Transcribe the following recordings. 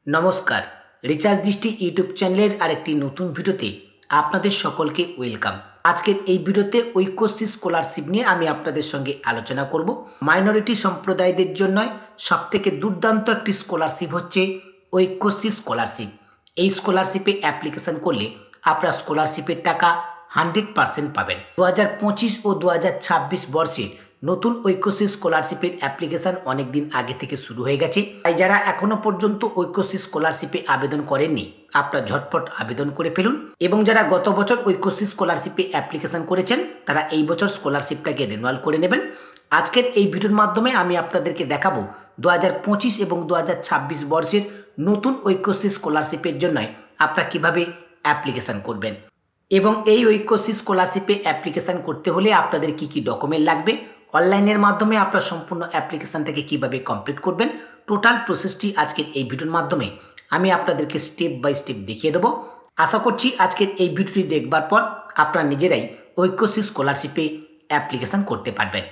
নমস্কার, রিচার্জ দৃষ্টি ইউটিউব চ্যানেলের আরেকটি নতুন ভিডিওতে আপনাদের সকলকে ওয়েলকাম। আজকের এই ভিডিওতে ঐক্যশ্রী স্কলারশিপ নিয়ে আমি আপনাদের সঙ্গে আলোচনা করব। মাইনরিটি সম্প্রদায়দের জন্য সবথেকে দুর্দান্ত একটি স্কলারশিপ হচ্ছে ঐক্যশ্রী স্কলারশিপ। এই স্কলারশিপে অ্যাপ্লিকেশন করলে আপনার স্কলারশিপের টাকা 100% পাবেন। 2025 ও 2026 বর্ষে নতুন ঐক্যশ্রী স্কলারশিপের অ্যাপ্লিকেশন অনেক দিন আগে থেকে শুরু হয়ে গেছে। তাই যারা এখনো পর্যন্ত ঐক্যশ্রী স্কলারশিপে আবেদন করেননি, আপনারা ঝটপট আবেদন করে ফেলুন। এবং যারা গত বছর ঐক্যশ্রী স্কলারশিপে অ্যাপ্লিকেশন করেছেন, তারা এই বছর স্কলারশিপটাকে রিনিউয়াল করে নেবেন। আজকের এই ভিডিওর মাধ্যমে আমি আপনাদেরকে দেখাবো 2025 এবং 2026 বর্ষের নতুন ঐক্যশ্রী স্কলারশিপের জন্য আপনারা কিভাবে অ্যাপ্লিকেশন করবেন এবং এই ঐক্যশ্রী স্কলারশিপে অ্যাপ্লিকেশন করতে হলে আপনাদের কি কি ডকুমেন্ট লাগবে, অনলাইনের মাধ্যমে আপনার সম্পূর্ণ অ্যাপ্লিকেশানটাকে কিভাবে কমপ্লিট করবেন, টোটাল প্রসেসটি আজকের এই ভিডিওর মাধ্যমে আমি আপনাদেরকে স্টেপ বাই স্টেপ দেখিয়ে দেবো। আশা করছি আজকের এই ভিডিওটি দেখবার পর আপনারা নিজেরাই ঐক্যশ্রী স্কলারশিপে অ্যাপ্লিকেশান করতে পারবেন।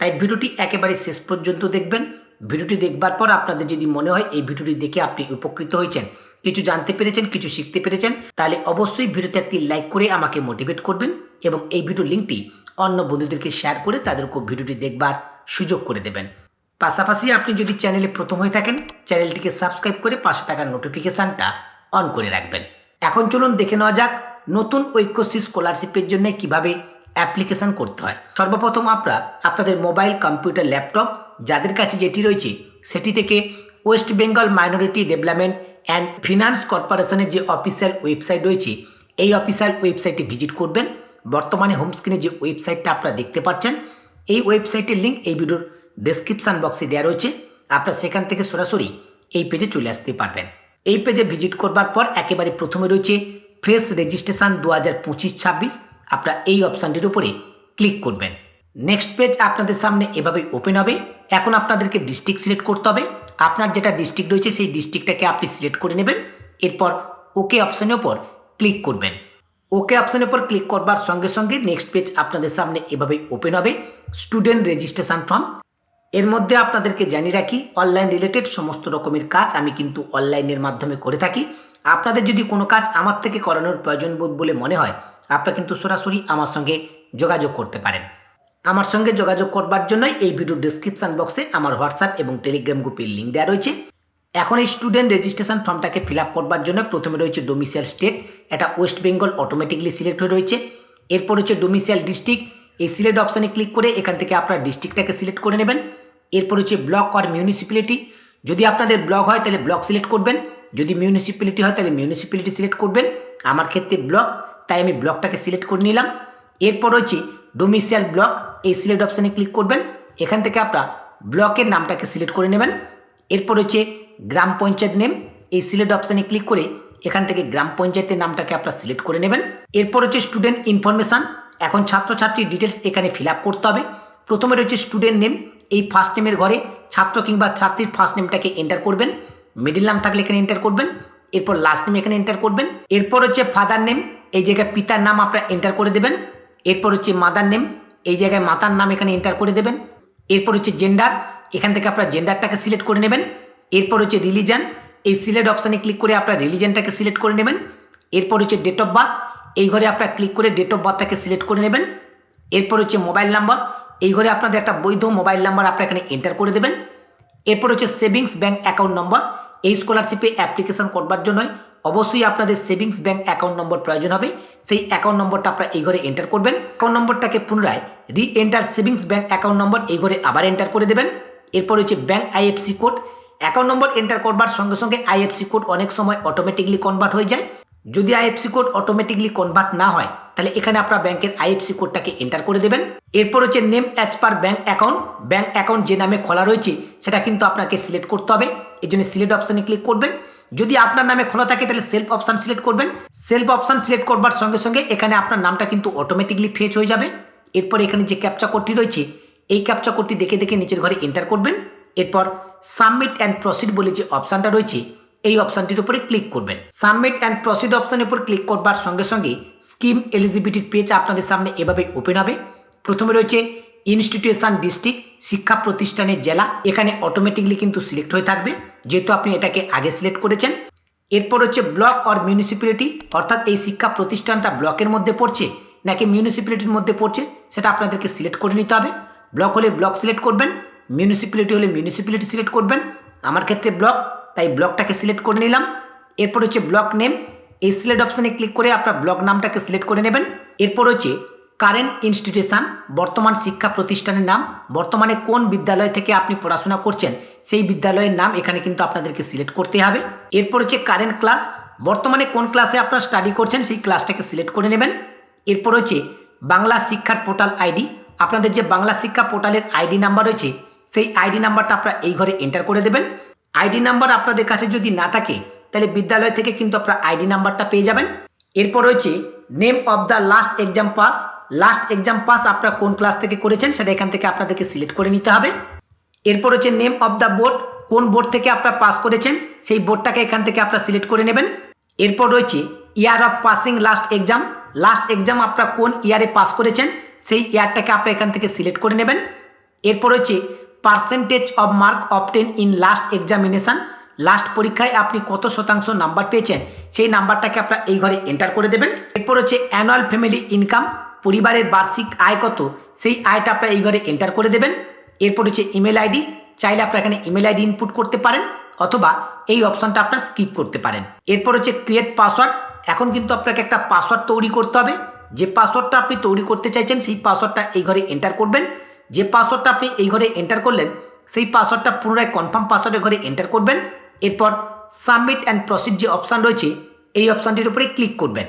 তাই ভিডিওটি একেবারে শেষ পর্যন্ত দেখবেন। ভিডিওটি দেখবার পর আপনাদের যদি মনে হয় এই ভিডিওটি দেখে আপনি উপকৃত হয়েছেন, কিছু জানতে পেরেছেন, কিছু শিখতে পেরেছেন, তাহলে অবশ্যই ভিডিওতে একটি লাইক করে আমাকে মোটিভেট করবেন এবং এই ভিডিও লিঙ্কটি অন্য বন্ধুদেরকে শেয়ার করে তাদেরকেও ভিডিওটি দেখবার সুযোগ করে দেবেন। পাশাপাশি আপনি যদি চ্যানেলে প্রথম হয়ে থাকেন, চ্যানেলটিকে সাবস্ক্রাইব করে পাশে থাকা নোটিফিকেশানটা অন করে রাখবেন। এখন চলুন দেখে নেওয়া যাক নতুন ঐক্যশ্রী স্কলারশিপের জন্য কিভাবে অ্যাপ্লিকেশন করতে হয়। সর্বপ্রথম আপনাদের মোবাইল, কম্পিউটার, ল্যাপটপ যাদের কাছে যেটি রয়েছে সেটি থেকে West Bengal minority development and finance কর্পোরেশনের যে অফিসিয়াল ওয়েবসাইট রয়েছে, এই অফিসিয়াল ওয়েবসাইটে ভিজিট করবেন। বর্তমানে হোম স্ক্রিনে যে ওয়েবসাইটটা আপনারা দেখতে পাচ্ছেন, এই ওয়েবসাইটের লিঙ্ক এই ভিডিওর ডেসক্রিপশান বক্সে দেওয়া রয়েছে। আপনারা সেখান থেকে সরাসরি এই পেজে চলে আসতে পারবেন। এই পেজে ভিজিট করবার পর একেবারে প্রথমে রয়েছে ফ্রেশ রেজিস্ট্রেশন 2025-26। আপনারা এই অপশানটির উপরে ক্লিক করবেন। নেক্সট পেজ আপনাদের সামনে এভাবে ওপেন হবে। এখন আপনাদেরকে ডিস্ট্রিক্ট সিলেক্ট করতে হবে। আপনার যেটা ডিস্ট্রিক্ট রয়েছে সেই ডিস্ট্রিক্টটাকে আপনি সিলেক্ট করে নেবেন। এরপর ওকে অপশানের উপর ক্লিক করবেন। ওকে অপশানের উপর ক্লিক করবার সঙ্গে সঙ্গে নেক্সট পেজ আপনাদের সামনে এভাবে ওপেন হবে। Student registration form. এর মধ্যে আপনাদেরকে জানিয়ে রাখি, অনলাইন রিলেটেড সমস্ত রকমের কাজ আমি কিন্তু অনলাইনের মাধ্যমে করে থাকি। আপনাদের যদি কোনো কাজ আমার থেকে করানোর প্রয়োজন বোধ বলে মনে হয়, আপনারা কিন্তু সরাসরি আমার সঙ্গে যোগাযোগ করতে পারেন। আমার সঙ্গে যোগাযোগ করবার জন্যই এই ভিডিও ডেসক্রিপশান বক্সে আমার হোয়াটসঅ্যাপ এবং টেলিগ্রাম গ্রুপের লিঙ্ক দেওয়া রয়েছে। এখন এই স্টুডেন্ট রেজিস্ট্রেশন ফর্মটাকে ফিল আপ করবার জন্য প্রথমে রয়েছে ডোমিসাইল স্টেট, এটা ওয়েস্ট বেঙ্গল অটোমেটিকলি সিলেক্ট হয়ে রয়েছে। এরপর হচ্ছে ডোমিসাইল ডিস্ট্রিক্ট, এই সিলেক্ট অপশানে ক্লিক করে এখান থেকে আপনার ডিস্ট্রিক্টটাকে সিলেক্ট করে নেবেন। এরপর হচ্ছে ব্লক আর মিউনিসিপ্যালিটি, যদি আপনাদের ব্লক হয় তাহলে ব্লক সিলেক্ট করবেন, যদি মিউনিসিপ্যালিটি হয় তাহলে মিউনিসিপ্যালিটি সিলেক্ট করবেন। আমার ক্ষেত্রে ব্লক, তাই আমি ব্লকটাকে সিলেক্ট করে নিলাম। এরপর হচ্ছে ডোমিসাইল ব্লক, এই সিলেক্ট অপশানে ক্লিক করবেন। এখান থেকে আপনারা ব্লকের নামটাকে সিলেক্ট করে নেবেন। এরপর হচ্ছে গ্রাম পঞ্চায়েত নেম, এই সিলেক্ট অপশানে ক্লিক করে এখান থেকে গ্রাম পঞ্চায়েতের নামটাকে আপনারা সিলেক্ট করে নেবেন। এরপর হচ্ছে স্টুডেন্ট ইনফরমেশান, এখন ছাত্রছাত্রীর ডিটেলস এখানে ফিল আপ করতে হবে। প্রথমে রয়েছে স্টুডেন্ট নেম, এই ফার্স্ট নেমের ঘরে ছাত্র কিংবা ছাত্রীর ফার্স্ট নেমটাকে এন্টার করবেন। মিডিল নাম থাকলে এখানে এন্টার করবেন। এরপর লাস্ট নেম এখানে এন্টার করবেন। এরপর হচ্ছে ফাদার নেম, এই জায়গায় পিতার নাম আপনারা এন্টার করে দেবেন। এরপর হচ্ছে মাদার নেম, এই জায়গায় মাতার নাম এখানে এন্টার করে দেবেন। এরপর হচ্ছে জেন্ডার, এখান থেকে আপনারা জেন্ডারটাকে সিলেক্ট করে নেবেন। এরপর হচ্ছে রিলিজন, এই সিলেক্ট অপশানে ক্লিক করে আপনারা রিলিজনটাকে সিলেক্ট করে নেবেন। এরপর হচ্ছে ডেট অফ বার্থ, এই ঘরে আপনারা ক্লিক করে ডেট অফ বার্থটাকে সিলেক্ট করে নেবেন। এরপর হচ্ছে মোবাইল নাম্বার, এই ঘরে আপনাদের একটা বৈধ মোবাইল নাম্বার আপনারা এখানে এন্টার করে দেবেন। এরপর হচ্ছে সেভিংস ব্যাঙ্ক অ্যাকাউন্ট নম্বর, এই স্কলারশিপে অ্যাপ্লিকেশন করবার জন্য অবশ্যই আপনাদের সেভিংস ব্যাঙ্ক অ্যাকাউন্ট নম্বর প্রয়োজন হবে। সেই অ্যাকাউন্ট নম্বরটা আপনারা এই ঘরে এন্টার করবেন। অ্যাকাউন্ট নম্বরটাকে পুনরায় রি enter savings bank account number এই ঘরে আবার এন্টার করে দেবেন। এরপর হচ্ছে bank IFC code, account number enter করবার সঙ্গে সঙ্গে আইএফসি কোড অনেক সময় অটোমেটিকলি কনভার্ট হয়ে যায়। যদি আইএফসি কোড অটোমেটিকলি কনভার্ট না হয়, তাহলে এখানে আপনারা ব্যাংকের আইএফসি কোডটাকে এন্টার করে দেবেন। এরপর হচ্ছে name as per bank account, bank account যে নামে খোলা রয়েছে সেটা কিন্তু আপনাকে সিলেক্ট করতে হবে। এই জন্য সিলেক্ট অপশানে ক্লিক করবেন। যদি আপনার নামে খোলা থাকে তাহলে সেলফ অপশান সিলেক্ট করবেন। সেলফ অপশান সিলেক্ট করবার সঙ্গে সঙ্গে এখানে আপনার নামটা কিন্তু অটোমেটিকলি ফেচ হয়ে যাবে। এরপর এখানে যে ক্যাপচা কোডটি রয়েছে, এই ক্যাপচা কোডটি দেখে দেখে নিচের ঘরে এন্টার করবেন। এরপর সাবমিট অ্যান্ড প্রসিড বলে যে অপশানটা রয়েছে, এই অপশানটির উপরে ক্লিক করবেন। সাবমিট অ্যান্ড প্রসিড অপশানের উপর ক্লিক করবার সঙ্গে সঙ্গে স্কিম এলিজিবিলিটির পেজ আপনাদের সামনে এভাবে ওপেন হবে। প্রথমে রয়েছে ইনস্টিটিউশন ডিস্ট্রিক্ট শিক্ষা প্রতিষ্ঠানের জেলা এখানে অটোমেটিকলি কিন্তু সিলেক্ট হয়ে থাকবে, যেহেতু আপনি এটাকে আগে সিলেক্ট করেছেন। এরপর হচ্ছে ব্লক অর মিউনিসিপ্যালিটি, অর্থাৎ এই শিক্ষা প্রতিষ্ঠানটা ব্লকের মধ্যে পড়ছে নাকি মিউনিসিপ্যালিটির মধ্যে পড়ছে সেটা আপনাদেরকে সিলেক্ট করে নিতে হবে। ব্লক হলে ব্লক সিলেক্ট করবেন, মিউনিসিপ্যালিটি হলে মিউনিসিপ্যালিটি সিলেক্ট করবেন। আমার ক্ষেত্রে ব্লক, তাই ব্লকটাকে সিলেক্ট করে নিলাম। এরপর হচ্ছে ব্লক নেম, এই সিলেক্ট অপশানে ক্লিক করে আপনার ব্লক নামটাকে সিলেক্ট করে নেবেন। এরপর হচ্ছে কারেন্ট ইনস্টিটিউশন, বর্তমান শিক্ষা প্রতিষ্ঠানের নাম, বর্তমানে কোন বিদ্যালয় থেকে আপনি পড়াশোনা করছেন সেই বিদ্যালয়ের নাম এখানে কিন্তু আপনাদেরকে সিলেক্ট করতে হবে। এরপর হচ্ছে কারেন্ট ক্লাস, বর্তমানে কোন ক্লাসে আপনারা স্টাডি করছেন সেই ক্লাসটাকে সিলেক্ট করে নেবেন। এরপর হচ্ছে বাংলা শিক্ষার পোর্টাল আইডি, আপনাদের যে বাংলা শিক্ষা পোর্টালের আইডি নাম্বার রয়েছে সেই আইডি নাম্বারটা আপনারা এই ঘরে এন্টার করে দেবেন। আইডি নাম্বার আপনাদের কাছে যদি না থাকে তাহলে বিদ্যালয় থেকে কিন্তু আপনারা আইডি নাম্বারটা পেয়ে যাবেন। এরপর হচ্ছে name of the last exam pass, last exam pass আপনারা কোন ক্লাস থেকে করেছেন সেটা এখান থেকে আপনাদেরকে সিলেক্ট করে নিতে হবে। এরপর হচ্ছে নেম অফ দ্য বোর্ড, কোন বোর্ড থেকে আপনারা পাস করেছেন সেই বোর্ডটাকে এখান থেকে আপনারা সিলেক্ট করে নেবেন। এরপর রয়েছে year of passing last exam, last exam আপনারা কোন ইয়ারে পাস করেছেন সেই ইয়ারটাকে আপনারা এখান থেকে সিলেক্ট করে নেবেন। এরপর হচ্ছে percentage of mark obtain in last examination, last পরীক্ষায় আপনি কত শতাংশ নাম্বার পেয়েছেন সেই নাম্বারটাকে আপনারা এই ঘরে এন্টার করে দেবেন। এরপর হচ্ছে অ্যানুয়াল ফ্যামিলি ইনকাম, পরিবারের বার্ষিক আয় কত সেই আয়টা আপনারা এই ঘরে এন্টার করে দেবেন। এরপর হচ্ছে ইমেল আইডি, চাইলে আপনারা এখানে ইমেল আইডি ইনপুট করতে পারেন অথবা এই অপশানটা আপনারা স্কিপ করতে পারেন। এরপর হচ্ছে ক্রিয়েট পাসওয়ার্ড, এখন কিন্তু আপনাকে একটা পাসওয়ার্ড তৈরি করতে হবে। যে পাসওয়ার্ডটা আপনি তৈরি করতে চাইছেন সেই পাসওয়ার্ডটা এই ঘরে এন্টার করবেন। যে পাসওয়ার্ডটা আপনি এই ঘরে এন্টার করলেন সেই পাসওয়ার্ডটা পুনরায় কনফার্ম পাসওয়ার্ডের ঘরে এন্টার করবেন। এরপর সাবমিট অ্যান্ড প্রসিড যে অপশান রয়েছে এই অপশানটির উপরে ক্লিক করবেন।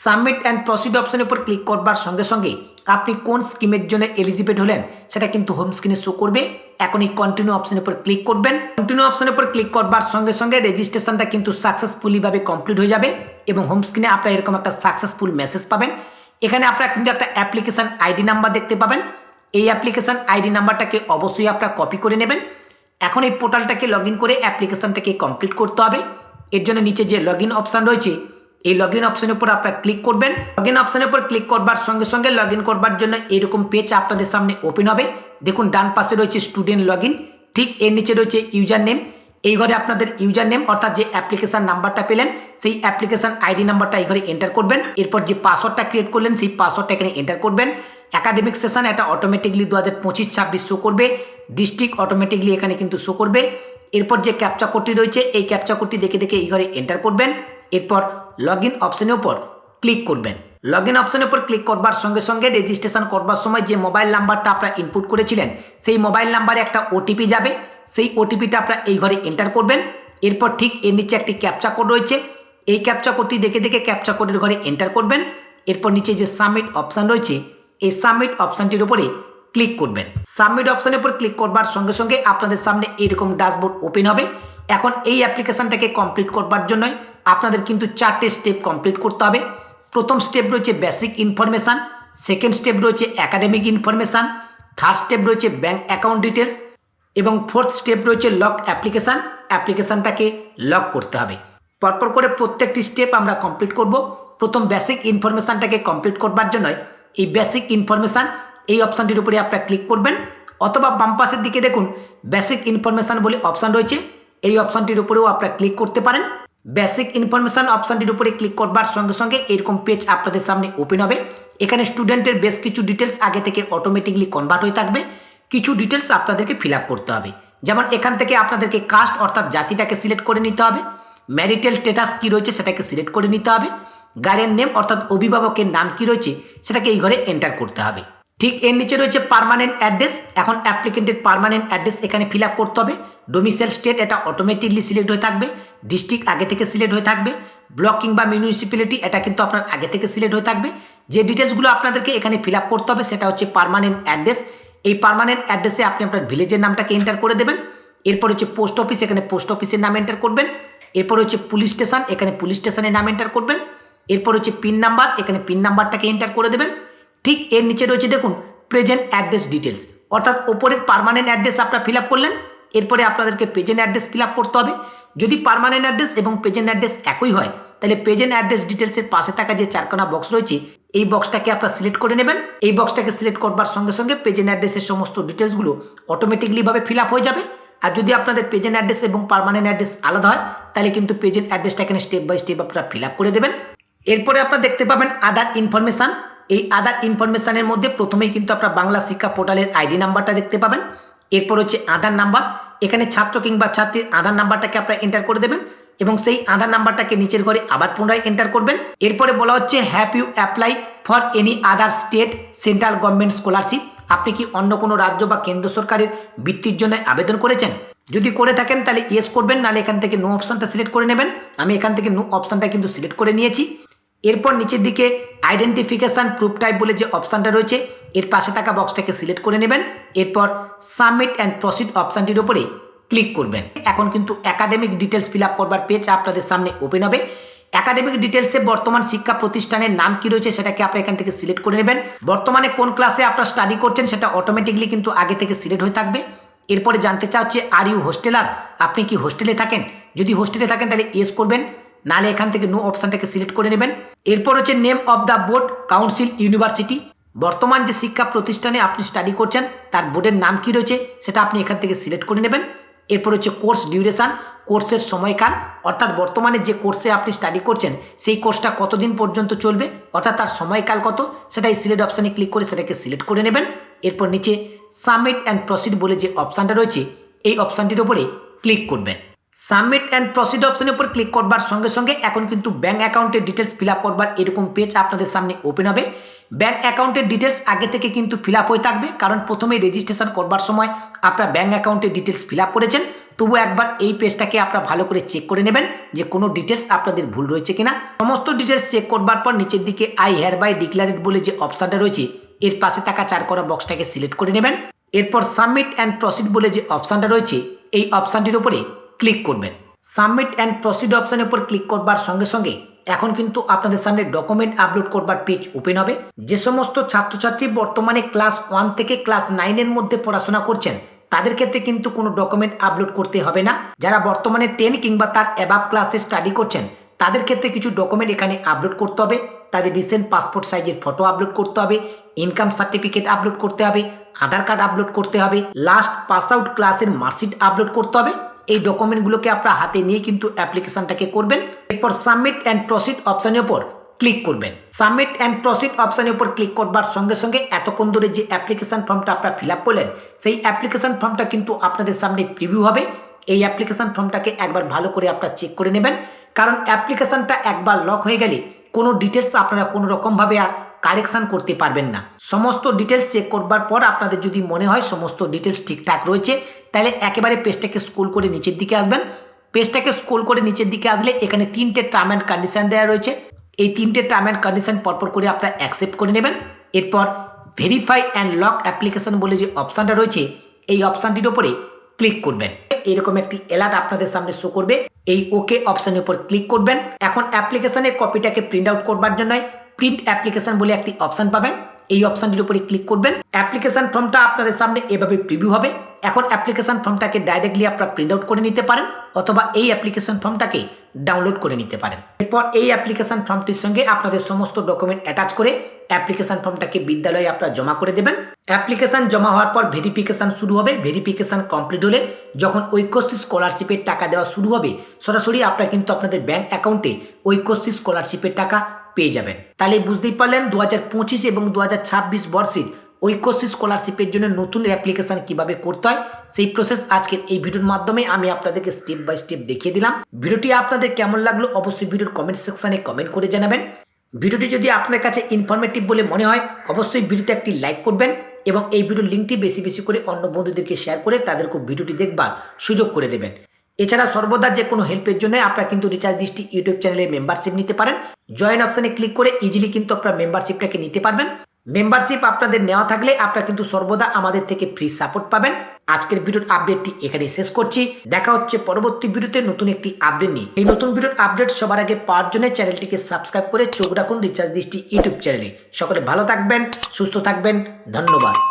সাবমিট অ্যান্ড প্রসিড অপশানের উপর ক্লিক করবার সঙ্গে সঙ্গে আপনি কোন স্কিমের জন্য এলিজিবল হলেন সেটা কিন্তু হোম স্ক্রিনে শো করবে। এখন এই কন্টিনিউ অপশানের উপর ক্লিক করবেন। কন্টিনিউ অপশানের উপর ক্লিক করবার সঙ্গে সঙ্গে রেজিস্ট্রেশনটা কিন্তু সাকসেসফুলিভাবে কমপ্লিট হয়ে যাবে এবং হোম স্ক্রিনে আপনারা এরকম একটা সাকসেসফুল মেসেজ পাবেন। এখানে আপনারা কিন্তু একটা অ্যাপ্লিকেশান আইডি নাম্বার দেখতে পাবেন। এই অ্যাপ্লিকেশান আইডি নাম্বারটাকে অবশ্যই আপনারা কপি করে নেবেন। এখন এই পোর্টালটাকে লগ ইন করে অ্যাপ্লিকেশানটাকে কমপ্লিট করতে হবে। এর জন্য নিচে যে লগ ইন অপশান রয়েছে এই লগ ইন অপশানের উপর আপনারা ক্লিক করবেন। লগ ইন অপশানের উপর ক্লিক করবার সঙ্গে সঙ্গে লগ ইন করবার জন্য এরকম পেজ আপনাদের সামনে ওপেন হবে। দেখুন ডান পাশে রয়েছে স্টুডেন্ট লগ ইন, ঠিক এর নিচে রয়েছে ইউজার নেম। এই ঘরে আপনাদের ইউজার নেম অর্থাৎ যে অ্যাপ্লিকেশান নাম্বারটা পেলেন সেই অ্যাপ্লিকেশান আইডি নাম্বারটা এই ঘরে এন্টার করবেন। এরপর যে পাসওয়ার্ডটা ক্রিয়েট করলেন সেই পাসওয়ার্ডটা এখানে এন্টার করবেন। একাডেমিক সেশন এটা অটোমেটিকলি 2025-26 শো করবে। ডিস্ট্রিক্ট অটোমেটিকলি এখানে কিন্তু শো করবে। এরপর যে ক্যাপচা কোডটি রয়েছে এই ক্যাপচা কোডটি দেখে দেখে এই ঘরে এন্টার করবেন। এরপর লগ ইন অপশানের উপর ক্লিক করবেন। লগ ইন অপশানের উপর ক্লিক করবার সঙ্গে সঙ্গে রেজিস্ট্রেশন করবার সময় যে মোবাইল নাম্বারটা আপনারা ইনপুট করেছিলেন সেই মোবাইল নাম্বারে একটা ওটিপি যাবে, সেই ওটিপিটা আপনারা এই ঘরে এন্টার করবেন। এরপর ঠিক এর নিচে একটি ক্যাপচা কোড রয়েছে, এই ক্যাপচা কোডটি দেখে দেখে ক্যাপচা কোডের ঘরে এন্টার করবেন। এরপর নিচে যে সাবমিট অপশান রয়েছে এই সাবমিট অপশানটির উপরে ক্লিক করবেন। সাবমিট অপশানের উপর ক্লিক করবার সঙ্গে সঙ্গে আপনাদের সামনে এরকম ড্যাশবোর্ড ওপেন হবে। এখন এই অ্যাপ্লিকেশানটাকে কমপ্লিট করবার জন্যই আপনাদের কিন্তু 4টে স্টেপ কমপ্লিট করতে হবে। প্রথম স্টেপ রয়েছে বেসিক ইনফরমেশান, সেকেন্ড স্টেপ রয়েছে একাডেমিক ইনফরমেশান, থার্ড স্টেপ রয়েছে ব্যাঙ্ক অ্যাকাউন্ট ডিটেলস এবং ফোর্থ স্টেপ রয়েছে লক অ্যাপ্লিকেশান, অ্যাপ্লিকেশানটাকে লক করতে হবে। পরপর করে প্রত্যেকটি স্টেপ আমরা কমপ্লিট করব। প্রথম বেসিক ইনফরমেশানটাকে কমপ্লিট করবার জন্য এই বেসিক ইনফরমেশান এই অপশানটির উপরে আপনারা ক্লিক করবেন অথবা বাম পাশের দিকে দেখুন বেসিক ইনফরমেশান বলে অপশান রয়েছে, এই অপশানটির উপরেও আপনারা ক্লিক করতে পারেন। বেসিক ইনফরমেশান অপশানটির উপরে ক্লিক করবার সঙ্গে সঙ্গে এরকম পেজ আপনাদের সামনে ওপেন হবে। এখানে স্টুডেন্টের বেশ কিছু ডিটেলস আগে থেকে অটোমেটিকলি কনভার্ট হয়ে থাকবে, কিছু ডিটেলস আপনাদেরকে ফিল আপ করতে হবে। যেমন এখান থেকে আপনাদেরকে কাস্ট অর্থাৎ জাতিটাকে সিলেক্ট করে নিতে হবে, ম্যারিটাল স্ট্যাটাস কী রয়েছে সেটাকে সিলেক্ট করে নিতে হবে, গার্ডিয়ান নেম অর্থাৎ অভিভাবকের নাম কী রয়েছে সেটাকে এই ঘরে এন্টার করতে হবে। ঠিক এর নিচে রয়েছে পার্মানেন্ট অ্যাড্রেস, এখন অ্যাপ্লিকেন্টের পার্মানেন্ট অ্যাড্রেস এখানে ফিল আপ করতে হবে। ডোমিসাইল স্টেট এটা অটোমেটিকলি সিলেক্ট হয়ে থাকবে, ডিস্ট্রিক্ট আগে থেকে সিলেক্ট হয়ে থাকবে, ব্লক কিংবা মিউনিসিপ্যালিটি এটা কিন্তু আপনার আগে থেকে সিলেক্ট হয়ে থাকবে। যে ডিটেলসগুলো আপনাদেরকে এখানে ফিল আপ করতে হবে সেটা হচ্ছে পার্মানেন্ট অ্যাড্রেস। এই পার্মানেন্ট অ্যাড্রেসে আপনি আপনার ভিলেজের নামটাকে এন্টার করে দেবেন। এরপর হচ্ছে পোস্ট অফিস, এখানে পোস্ট অফিসের নাম এন্টার করবেন। এরপর হচ্ছে পুলিশ স্টেশন, এখানে পুলিশ স্টেশনের নাম এন্টার করবেন। এরপর হচ্ছে পিন নাম্বার, এখানে পিন নাম্বারটাকে এন্টার করে দেবেন। ঠিক এর নিচে রয়েছে দেখুন প্রেজেন্ট অ্যাড্রেস ডিটেলস, অর্থাৎ ওপরের পার্মানেন্ট অ্যাড্রেস আপনারা ফিল আপ করলেন, এরপরে আপনাদেরকে প্রেজেন্ট অ্যাড্রেস ফিল আপ করতে হবে। যদি পার্মানেন্ট অ্যাড্রেস এবং প্রেজেন্ট অ্যাড্রেস একই হয় তাহলে প্রেজেন্ট অ্যাড্রেস ডিটেলসের পাশে থাকা যে চারকোনা বক্স রয়েছে এই বক্সটাকে আপনারা সিলেক্ট করে নেবেন। এই বক্সটাকে সিলেক্ট করবার সঙ্গে সঙ্গে পেজেন্ট অ্যাড্রেসের সমস্ত ডিটেলসগুলো অটোমেটিকলিভাবে ফিল আপ হয়ে যাবে। আর যদি আপনাদের পেজেন্ট অ্যাড্রেস এবং পার্মানেন্ট অ্যাড্রেস আলাদা হয় তাহলে কিন্তু পেজেন্ট অ্যাড্রেসটা এখানে স্টেপ বাই স্টেপ আপনারা ফিল আপ করে দেবেন। এরপরে আপনারা দেখতে পাবেন আদার ইনফরমেশান। এই আদার ইনফরমেশানের মধ্যে প্রথমেই কিন্তু আপনারা বাংলা শিক্ষা পোর্টালের আইডি নাম্বারটা দেখতে পাবেন। এরপর হচ্ছে আধার নাম্বার। এখানে ছাত্র কিংবা ছাত্রীর আধার নাম্বারটাকে আপনারা এন্টার করে দেবেন এবং সেই আধার নাম্বারটাকে নিচের ঘরে আবার পুনরায় এন্টার করবেন। এরপরে বলা হচ্ছে have you apply for any other state central government scholarship. আপনি কি অন্য কোনো রাজ্য বা কেন্দ্র সরকারের বৃত্তির জন্য আবেদন করেছেন? যদি করে থাকেন তাহলে ইয়েস করবেন, নাহলে এখান থেকে নো অপশানটা সিলেক্ট করে নেবেন। আমি এখান থেকে নো অপশানটা কিন্তু সিলেক্ট করে নিয়েছি। এরপর নিচের দিকে আইডেন্টিফিকেশান প্রুফ টাইপ বলে যে অপশানটা রয়েছে এর পাশে থাকা বক্সটাকে সিলেক্ট করে নেবেন। এরপর সাবমিট অ্যান্ড প্রসিড অপশানটির উপরে ক্লিক করবেন। এখন কিন্তু একাডেমিক ডিটেলস ফিল আপ করবার পেজ আপনাদের সামনে ওপেন হবে। একাডেমিক ডিটেলসে বর্তমান শিক্ষা প্রতিষ্ঠানের নাম কি রয়েছে সেটাকে আপনারা এখান থেকে সিলেক্ট করে নেবেন। বর্তমানে কোন ক্লাসে আপনারা স্টাডি করছেন সেটা অটোমেটিকলি কিন্তু আগে থেকে সিলেক্ট হয়ে থাকবে। এরপরে জানতে চাওয়া হচ্ছে আর ইউ হোস্টেলার, আপনি কি হোস্টেলে থাকেন? যদি হোস্টেলে থাকেন তাহলে ইয়েস করবেন, নাহলে এখান থেকে নো অপশানটাকে সিলেক্ট করে নেবেন। এরপর হচ্ছে name of the board council university. বর্তমান যে শিক্ষা প্রতিষ্ঠানে আপনি স্টাডি করছেন তার বোর্ডের নাম কি রয়েছে সেটা আপনি এখান থেকে সিলেক্ট করে নেবেন। এরপর হচ্ছে কোর্স ডিউরেশান, কোর্সের সময়কাল, অর্থাৎ বর্তমানে যে কোর্সে আপনি স্টাডি করছেন সেই কোর্সটা কতদিন পর্যন্ত চলবে অর্থাৎ তার সময়কাল কত সেটা এই সিলেক্ট অপশানে ক্লিক করে সেটাকে সিলেক্ট করে নেবেন। এরপর নিচে সাবমিট অ্যান্ড প্রসিড বলে যে অপশানটা রয়েছে এই অপশানটির উপরে ক্লিক করবেন। সাবমিট অ্যান্ড প্রসিড অপশানের উপর ক্লিক করবার সঙ্গে সঙ্গে এখন কিন্তু ব্যাঙ্ক অ্যাকাউন্টের ডিটেলস ফিল আপ করবার এরকম পেজ আপনাদের সামনে ওপেন হবে। ব্যাঙ্ক অ্যাকাউন্টের ডিটেলস আগে থেকে কিন্তু ফিল আপ হয়ে থাকবে, কারণ প্রথমে রেজিস্ট্রেশন করবার সময় আপনার ব্যাঙ্ক অ্যাকাউন্টের ডিটেলস ফিল আপ করেছেন। তবু একবার এই পেজটাকে আপনারা ভালো করে চেক করে নেবেন যে কোনো ডিটেলস আপনাদের ভুল রয়েছে কিনা। সমস্ত ডিটেলস চেক করবার পর নিচের দিকে আই হেয়ার বাই ডিক্লার ইট বলে যে অপশানটা রয়েছে এর পাশে থাকা চার করা বক্সটাকে সিলেক্ট করে নেবেন। এরপর সাবমিট অ্যান্ড প্রসিড বলে যে অপশানটা রয়েছে এই অপশানটির উপরে ক্লিক করবেন। সাবমিট অ্যান্ড প্রসিড অপশানের উপর ক্লিক করবার সঙ্গে সঙ্গে এখন কিন্তু আপনাদের সামনে ডকুমেন্ট আপলোড করবার পেজ ওপেন হবে। যে সমস্ত ছাত্রছাত্রী বর্তমানে ক্লাস 1 থেকে ক্লাস 9-এর মধ্যে পড়াশোনা করছেন তাদের ক্ষেত্রে কিন্তু কোনো ডকুমেন্ট আপলোড করতে হবে না। যারা বর্তমানে 10 কিংবা তার অ্যাবাভ ক্লাসে স্টাডি করছেন তাদের ক্ষেত্রে কিছু ডকুমেন্ট এখানে আপলোড করতে হবে। তাদের রিসেন্ট পাসপোর্ট সাইজের ফটো আপলোড করতে হবে, ইনকাম সার্টিফিকেট আপলোড করতে হবে, আধার কার্ড আপলোড করতে হবে, লাস্ট পাস আউট ক্লাসের মার্কশিট আপলোড করতে হবে। এই ডকুমেন্টগুলোকে আপনারা হাতে নিয়ে কিন্তু অ্যাপ্লিকেশনটাকে করবেন। এরপর সাবমিট অ্যান্ড প্রসিড অপশানের উপর ক্লিক করবেন। সাবমিট অ্যান্ড প্রসিড অপশানের উপর ক্লিক করবার সঙ্গে সঙ্গে এতক্ষণ ধরে যে অ্যাপ্লিকেশন ফর্মটা আপনারা ফিল আপ করলেন সেই অ্যাপ্লিকেশন ফর্মটা কিন্তু আপনাদের সামনে প্রিভিউ হবে। এই অ্যাপ্লিকেশন ফর্মটাকে একবার ভালো করে আপনারা চেক করে নেবেন, কারণ অ্যাপ্লিকেশনটা একবার লক হয়ে গেলে কোনো ডিটেলস আপনারা কোনো রকমভাবে আর কারেকশান করতে পারবেন না। সমস্ত ডিটেলস চেক করবার পর আপনাদের যদি মনে হয় সমস্ত ডিটেলস ঠিকঠাক রয়েছে তাহলে একেবারে পেজটাকে স্ক্রল করে নিচের দিকে আসবেন। পেজটাকে স্ক্রল করে নিচের দিকে আসলে এখানে 3টে টার্ম অ্যান্ড কন্ডিশন দেওয়া রয়েছে। এই 3টে টার্ম অ্যান্ড কন্ডিশন পরপর করে আপনারা অ্যাকসেপ্ট করে নেবেন। এরপর ভেরিফাই অ্যান্ড লক অ্যাপ্লিকেশন বলে যে অপশানটা রয়েছে এই অপশানটির উপরে ক্লিক করবেন। এরকম একটি অ্যালার্ট আপনাদের সামনে শো করবে। এই ওকে অপশানের উপর ক্লিক করবেন। এখন অ্যাপ্লিকেশনের কপিটাকে প্রিন্ট আউট করবার জন্য প্রিন্ট অ্যাপ্লিকেশন বলে একটি অপশান পাবেন, এই অপশানটির উপরে ক্লিক করবেন। অ্যাপ্লিকেশন ফর্মটা আপনাদের সামনে এভাবে প্রিভিউ হবে। এখন অ্যাপ্লিকেশন ফর্মটাকে ডাইরেক্টলি আপনারা প্রিন্ট আউট করে নিতে পারেন অথবা এই অ্যাপ্লিকেশন ফর্মটাকে ডাউনলোড করে নিতে পারেন। এরপর এই অ্যাপ্লিকেশন ফর্মটির সঙ্গে আপনাদের সমস্ত ডকুমেন্ট অ্যাটাচ করে অ্যাপ্লিকেশন ফর্মটাকে বিদ্যালয়ে আপনারা জমা করে দেবেন। অ্যাপ্লিকেশন জমা হওয়ার পর ভেরিফিকেশন শুরু হবে। ভেরিফিকেশন কমপ্লিট হলে যখন ঐক্যশ্রী স্কলারশিপের টাকা দেওয়া শুরু হবে সরাসরি আপনারা কিন্তু আপনাদের ব্যাংক অ্যাকাউন্টে ঐক্যশ্রী স্কলারশিপের টাকা পেয়ে যাবেন। তাহলে বুঝতেই পারলেন 2025 এবং 2026 বর্ষের ঐক্যশ্রী স্কলারশিপের জন্য নতুন অ্যাপ্লিকেশন কিভাবে করতে হয় সেই প্রসেস আজকের এই ভিডিওর মাধ্যমে আমি আপনাদেরকে স্টেপ বাই স্টেপ দেখিয়ে দিলাম। ভিডিওটি আপনাদের কেমন লাগলো অবশ্যই ভিডিওর কমেন্ট সেকশনে কমেন্ট করে জানাবেন। ভিডিওটি যদি আপনার কাছে ইনফরমেটিভ বলে মনে হয় অবশ্যই ভিডিওতে একটি লাইক করবেন এবং এই ভিডিওর লিঙ্কটি বেশি বেশি করে অন্য বন্ধুদেরকে শেয়ার করে তাদেরকে ভিডিওটি দেখবার সুযোগ করে দেবেন। এছাড়া সর্বদা যে কোনো হেল্পের জন্য আপনারা কিন্তু রিচার্জ দৃষ্টি ইউটিউব চ্যানেলে মেম্বারশিপ নিতে পারেন। জয়েন অপশানে ক্লিক করে ইজিলি কিন্তু আপনারা মেম্বারশিপটাকে নিতে পারবেন। মেম্বারশিপ আপনাদের নেওয়া থাকলে আপনারা কিন্তু সর্বদা আমাদের থেকে ফ্রি সাপোর্ট পাবেন। আজকের ভিডিওর আপডেটটি এখানেই শেষ করছি। দেখা হচ্ছে পরবর্তী ভিডিওতে নতুন একটি আপডেট নিয়ে। এই নতুন ভিডিওর আপডেট সবার আগে পাওয়ার জন্য চ্যানেলটিকে সাবস্ক্রাইব করে চোখ রাখুন রিচার্জ দৃষ্টি ইউটিউব চ্যানেলে। সকলে ভালো থাকবেন, সুস্থ থাকবেন, ধন্যবাদ।